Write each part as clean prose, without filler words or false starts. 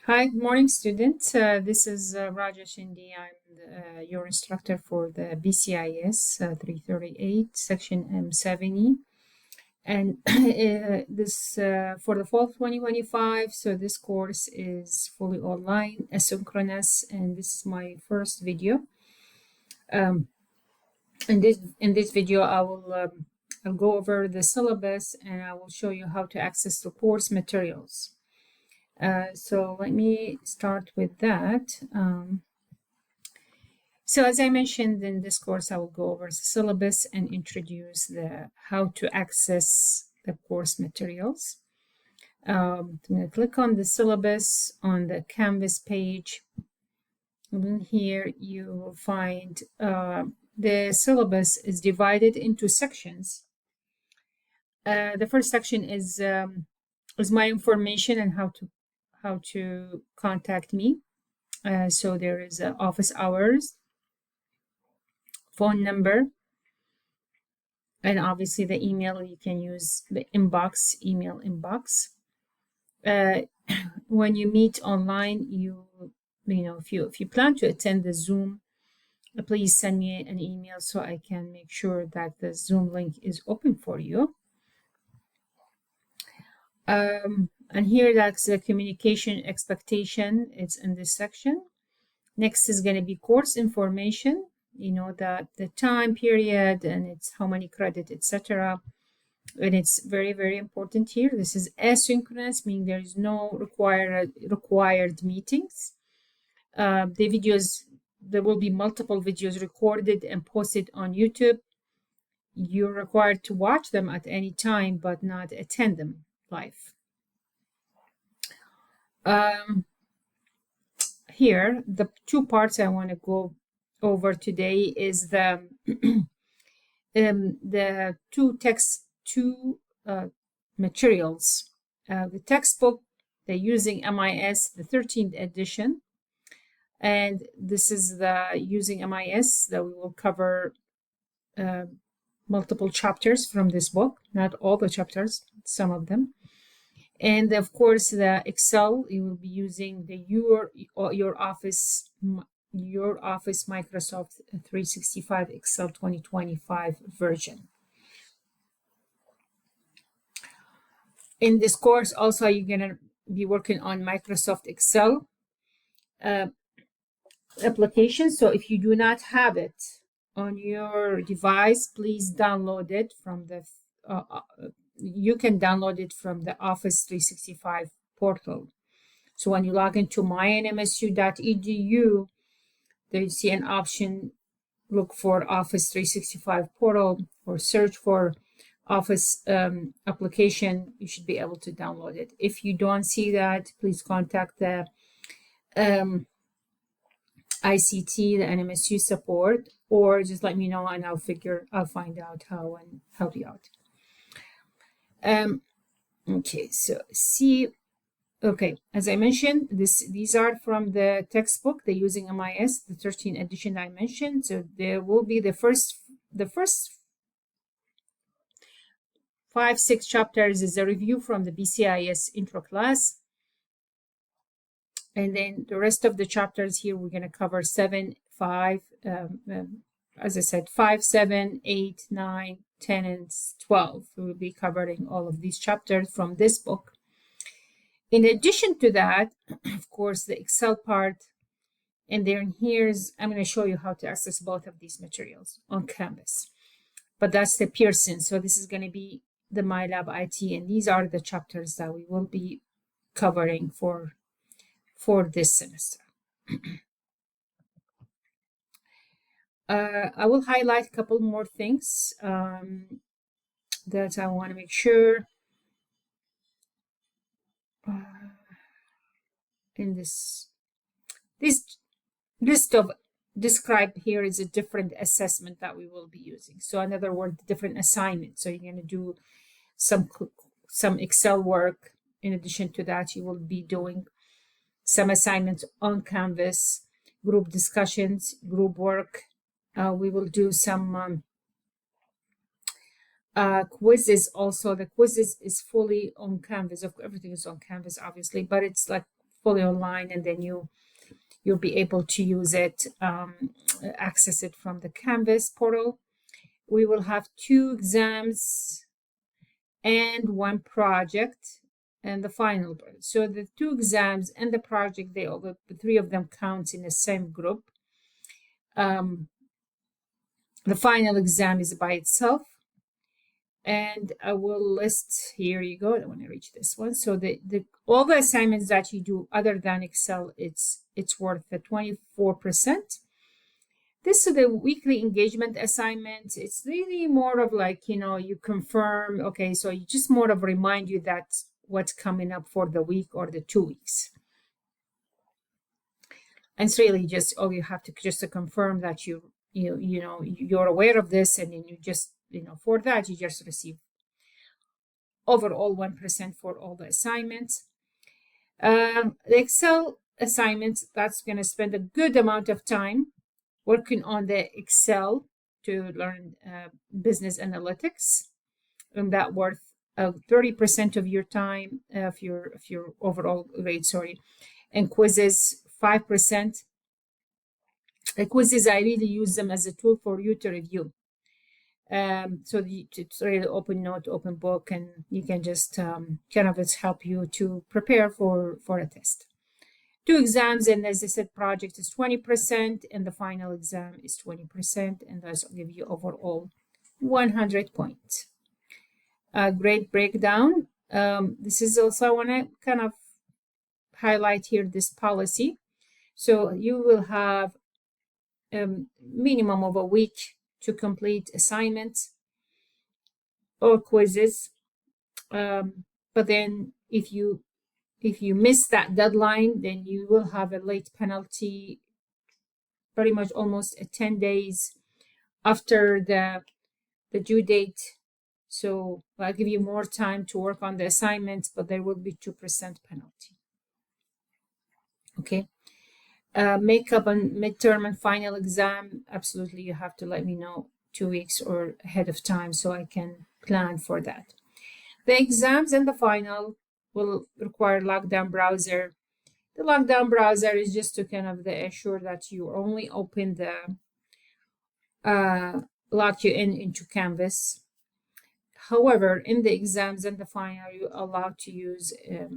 Hi, good morning, students. This is Raja Shindi. I'm your instructor for the BCIS 338 section M70. And this for the fall 2025. So this course is fully online, asynchronous, and this is my first video. In this video, I'll go over the syllabus and I will show you how to access the course materials. So let me start with that. So as I mentioned in this course, I will go over the syllabus and introduce how to access the course materials. I'm going to click on the syllabus on the Canvas page. And then here you will find the syllabus is divided into sections. The first section is my information and how to contact me. So there is office hours, phone number, and obviously the email. You can use the inbox, email inbox. When you meet online, if you plan to attend the Zoom, please send me an email so I can make sure that the Zoom link is open for you. And here that's the communication expectation. It's in this section. Next is going to be course information, that the time period and it's how many credit, etc. And it's very, very important here. This is asynchronous, meaning there is no required meetings. The videos, there will be multiple videos recorded and posted on YouTube. You're required to watch them at any time, but not attend them live. Here, the two parts I want to go over today is the two materials. The textbook, they're using MIS, the 13th edition, and this is the using MIS that we will cover multiple chapters from this book, not all the chapters, some of them. And of course, the Excel, you will be using the your Office Microsoft 365 Excel 2025 version. In this course, also, you're going to be working on Microsoft Excel application. So if you do not have it on your device, please download it from the you can download it from the Office 365 portal. So when you log into mynmsu.edu, there you see an option, look for Office 365 portal or search for Office application. You should be able to download it. If you don't see that, please contact the ICT, the NMSU support, or just let me know and I'll find out how and help you out. Okay, so as I mentioned, these are from the textbook. They're using MIS, the 13th edition I mentioned. So there will be the first 5-6 chapters is a review from the BCIS intro class. And then the rest of the chapters here, we're going to cover 7, 5, as I said, 5, 7, 8, 9, 10, and 12. We'll be covering all of these chapters from this book. In addition to that, of course, the Excel part, and then I'm going to show you how to access both of these materials on Canvas. But that's the Pearson. So this is going to be the MyLab IT, and these are the chapters that we will be covering for this semester. I will highlight a couple more things that I want to make sure in this list of described here is a different assessment that we will be using. So in other words, different assignments. So you're going to do some Excel work. In addition to that, you will be doing some assignments on Canvas, group discussions, group work. We will do some quizzes also. The quizzes is fully on Canvas. Everything is on Canvas, obviously, but it's like fully online, and then you'll be able to use it, access it from the Canvas portal. We will have 2 exams and 1 project and the final. So the 2 exams and the project, the 3 of them count in the same group. The final exam is by itself. And I will list, here you go, I want to reach this one. So all the assignments that you do other than Excel, it's worth the 24%. This is the weekly engagement assignment. It's really more of like, you confirm, okay, so you just more of remind you that what's coming up for the week or the 2 weeks. And it's really just all you have to just to confirm that you're aware of this, and then you just, for that, you just receive overall 1% for all the assignments. The Excel assignments, that's going to spend a good amount of time working on the Excel to learn business analytics, and that worth 30% of your time, of your overall rate, and quizzes 5%. The quizzes, I really use them as a tool for you to review. So it's really open note, open book, and you can just it's help you to prepare for a test. 2 exams, and as I said, project is 20%, and the final exam is 20%, and that's will give you overall 100 points. Great breakdown. This is also, I want to kind of highlight here this policy. So you will have a minimum of a week to complete assignments or quizzes. But then if you miss that deadline, then you will have a late penalty, pretty much almost 10 days after the due date. So I'll give you more time to work on the assignments, but there will be 2% penalty. Okay. Makeup and midterm and final exam, absolutely you have to let me know 2 weeks or ahead of time so I can plan for that. The exams and the final will require lockdown browser. The lockdown browser is just to kind of assure that you only open the lock you into Canvas. However, in the exams and the final, you're allowed to use a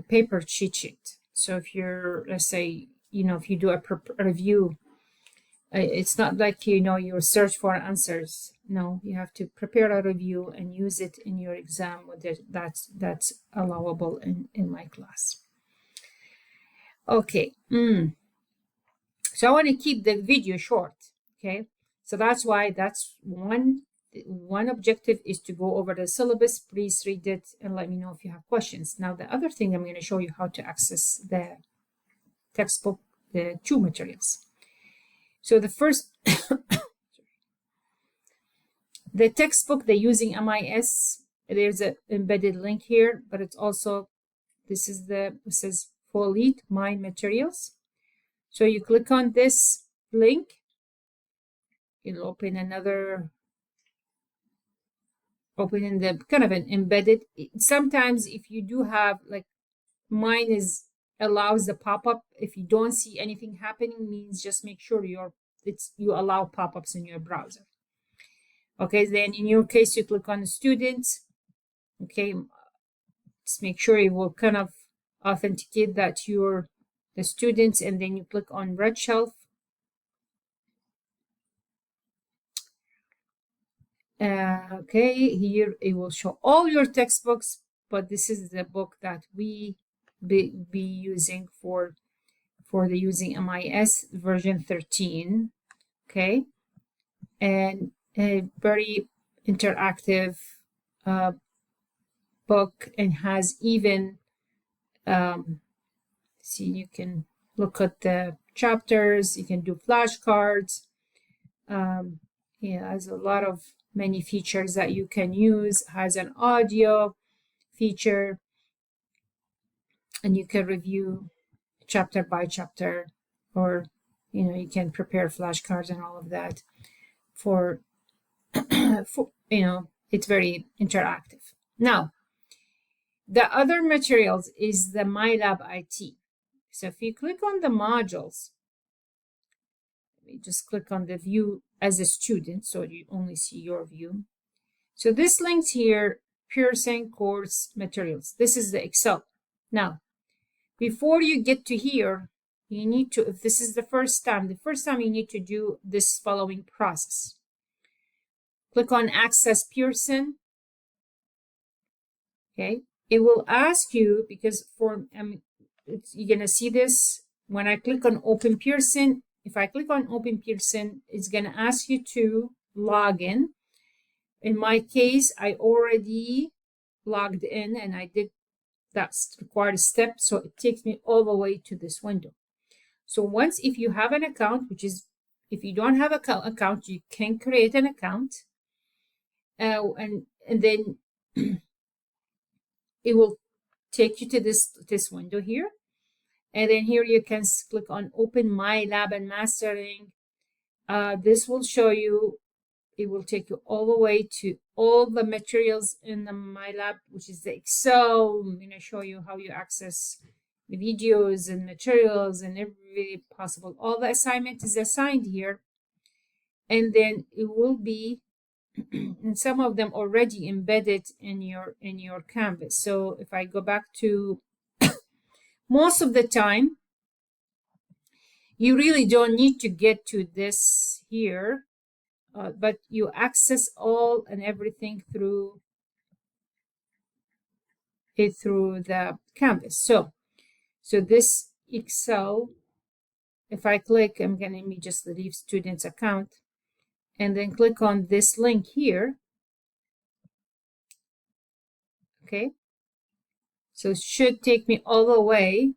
paper cheat sheet. So if you're, let's say, if you do a review, it's not like, you search for answers. No, you have to prepare a review and use it in your exam. That's allowable in my class. Okay. So I want to keep the video short. Okay. So that's why one objective is to go over the syllabus. Please read it and let me know if you have questions. Now, the other thing, I'm going to show you how to access the textbook, the 2 materials. So the first, the textbook, the Using MIS, there's an embedded link here, but it's also, it says Folate My Materials. So you click on this link, it'll open in the kind of an embedded. Sometimes if you do have, like mine allows the pop-up. If you don't see anything happening, means just make sure you allow pop-ups in your browser. Okay, then in your case, you click on students. Okay, just make sure it will kind of authenticate that you're the students, and then you click on Red Shelf. Okay, here it will show all your textbooks, but this is the book that we be using for the Using MIS version 13. Okay, and a very interactive book, and has even see, you can look at the chapters, you can do flashcards. Has a lot of many features that you can use. Has an audio feature, and you can review chapter by chapter, or you can prepare flashcards and all of that for it's very interactive. Now, the other materials is the MyLab IT. So if you click on the modules, let me just click on the view as a student so you only see your view. So this links here, Pearson course materials. This is the Excel. Now, before you get to here, you need to, if this is the first time you need to do this following process. Click on Access Pearson. Okay, it will ask you, because you're gonna see this when I click on Open Pearson. If I click on Open Pearson, it's gonna ask you to log in. In my case, I already logged in and I did that required step, so it takes me all the way to this window. So once, if you have an account, which is, if you don't have an account, you can create an account, and then it will take you to this window here, and then here you can click on Open My Lab and Mastering. This will show you. It will take you all the way to all the materials in the My Lab, which is the Excel. I'm going to show you how you access the videos and materials and every possible. All the assignment is assigned here. And then it will be, and some of them already embedded in your Canvas. So if I go back to, most of the time, you really don't need to get to this here. But you access all and everything through the Canvas. So this Excel, if I click, I'm going to just leave students account and then click on this link here. Okay. So it should take me all the way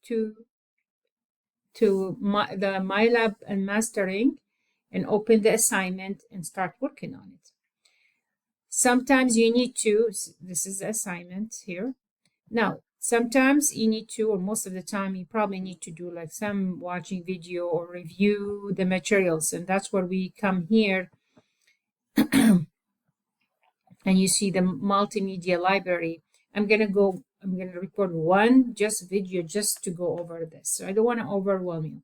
to the My Lab and Mastering, and open the assignment and start working on it. Sometimes you need to, this is the assignment here. Now, sometimes you need to, or most of the time, you probably need to do like some watching video or review the materials. And that's where we come here. And you see the multimedia library. I'm going to record one video just to go over this. So I don't want to overwhelm you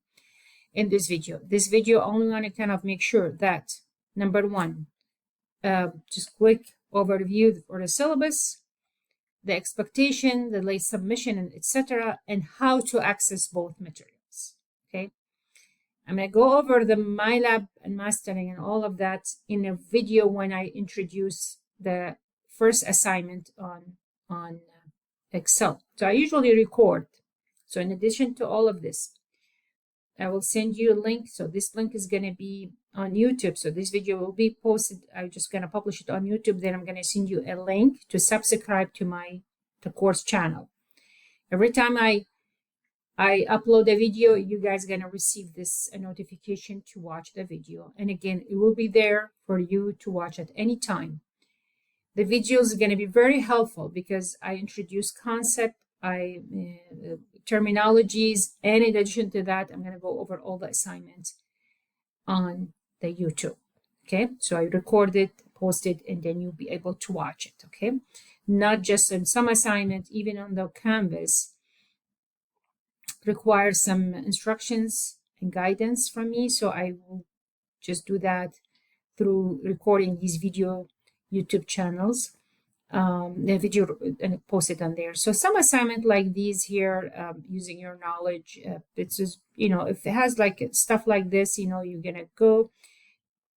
in this video. This video only want to kind of make sure that, number one, just quick overview for the syllabus, the expectation, the late submission, and etc., and how to access both materials. Okay, I'm going to go over the My Lab and Mastering and all of that in a video when I introduce the first assignment on Excel. So I usually record. So in addition to all of this, I will send you a link. So this link is going to be on YouTube. So this video will be posted. I'm just going to publish it on YouTube. Then I'm going to send you a link to subscribe to the course channel. Every time I upload a video, you guys are going to receive a notification to watch the video. And again, it will be there for you to watch at any time. The videos are going to be very helpful because I introduce concept, terminologies, and in addition to that, I'm going to go over all the assignments on the YouTube. Okay, so I record it, post it, and then you'll be able to watch it. Okay, not just in some assignments, even on the Canvas requires some instructions and guidance from me. So I will just do that through recording these video YouTube channels, the video, and post it on there. So some assignment like these here, using your knowledge, it's just, if it has like stuff like this, you're gonna go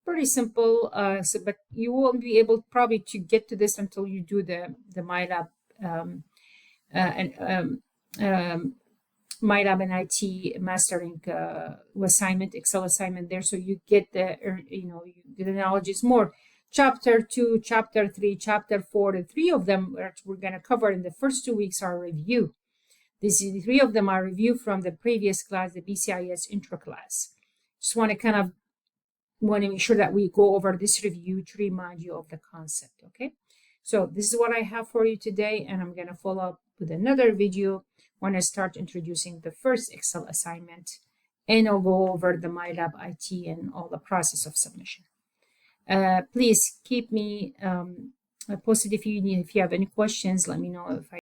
pretty simple. But you won't be able probably to get to this until you do the MyLab MyLab and IT mastering assignment, Excel assignment there. So you get the knowledge is more. Chapter 2, Chapter 3, Chapter 4, the three of them we're going to cover in the first 2 weeks are review. These three of them are review from the previous class, the BCIS Intro class. Just want to make sure that we go over this review to remind you of the concept, okay? So this is what I have for you today, and I'm going to follow up with another video when I start introducing the first Excel assignment, and I'll go over the MyLab IT and all the process of submission. Please keep me posted if you have any questions. Let me know if I